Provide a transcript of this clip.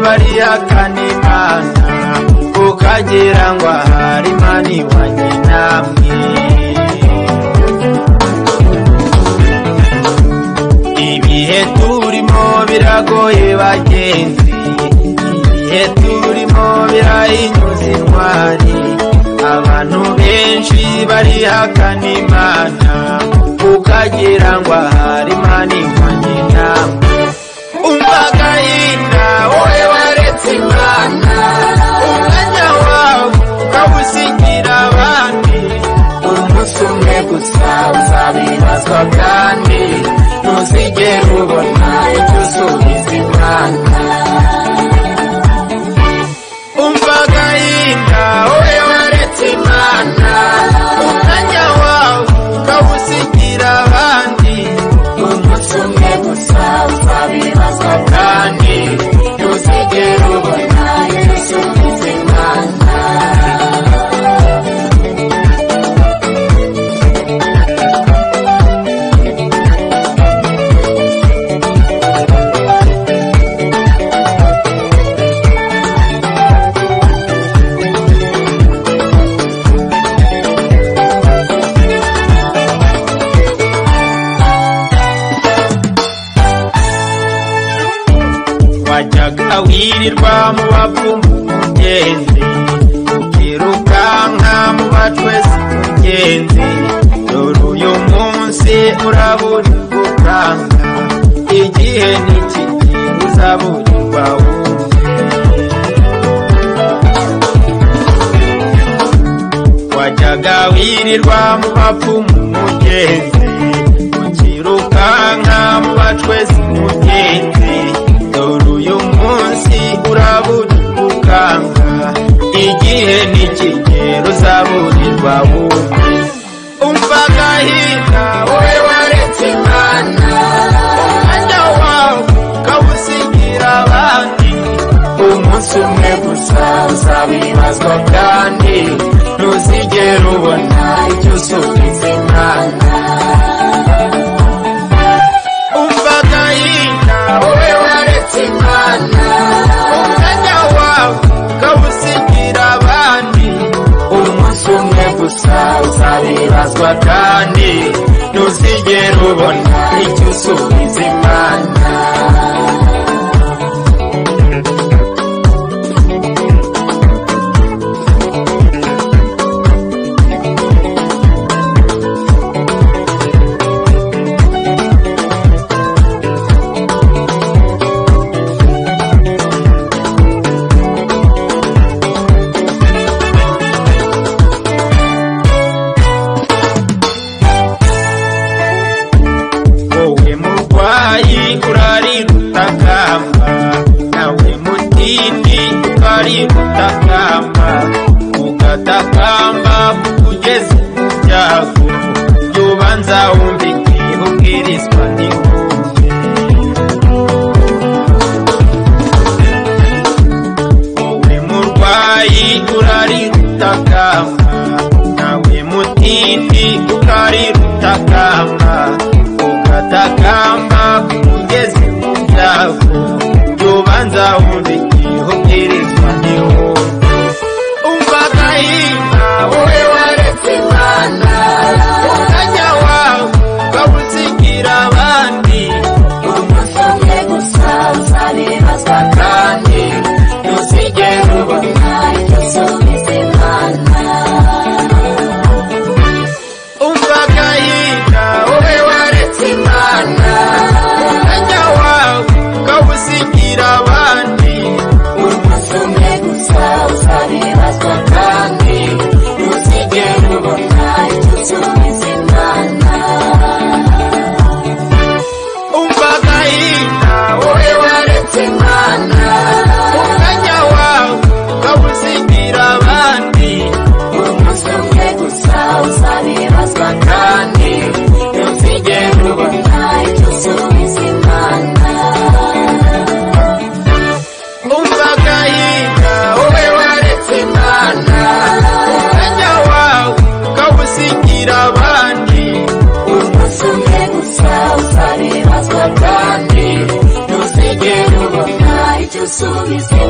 barihakana Imana ukagira ngo ahari Imana iwanye namwe. Ibihe turimo biragoye bagenzi, ibihe turimo birahinyuza intwari, abantu benshi barihakana Imana ukagira ngo ahari Imana iwanye namwe. Umva agahinda wowe waretse Imana, umwanya wawe ukawusigira abandi, umunsi umwe gusa uzabibazwa kandi ntuzigera ubona icyo usubiza Imana. Umva agahinda wowe waretse Imana, umwanya wawe ukawusigira abandi, umunsi umwe gusa uzabibazwa kandi ntuzigera ubona icyo usubiza Imana. Wajyaga wirirwa mu bapfumu mugenzi, ukirukanka mu bacwezi mugenzi, dore uyu munsi uraburirwa ukanga, igihe nikiki uzaburirwa wumve. Wajyaga wirirwa mu bapfumu mugenzi, ukirukanka mu bacwezi mugenzi, dore uyu munsi uraburirwa ukanga, igihe nikigera uzaburirwa wumve. Umva agahinda wowe waretse Imana, umwanya wawe ukawusigira abandi, umunsi umwe gusa uzabibazwa kandi ntuzigera ubona icyo usubiza Imana. Umva agahinda wowe waretse Imana, umwanya wawe ukawusigira abandi, umunsi umwe gusa uzabibazwa kandi ntuzigera ubona icyo usubiza Imana. Urarirutakamba nawe mutindi ukarirutakamba, ugatakamba kugeza mu byago, yubanza wumva igihe ubwirizwa n'inkumbi. Wowe murwayi urarirutakamba, nawe mutindi ukarirutakamba, ugatakamba kugeza mu byago, yubanza wumva igihe ubwirizwa n'inkumbi. Umva agahinda wowe waretse Imana, umwanya wawe ukawusigira abandi, umunsi umwe gusa uzabibazwa kandi ntuzigera ubona icyo usubiza Imana. Umva agahinda wowe misemo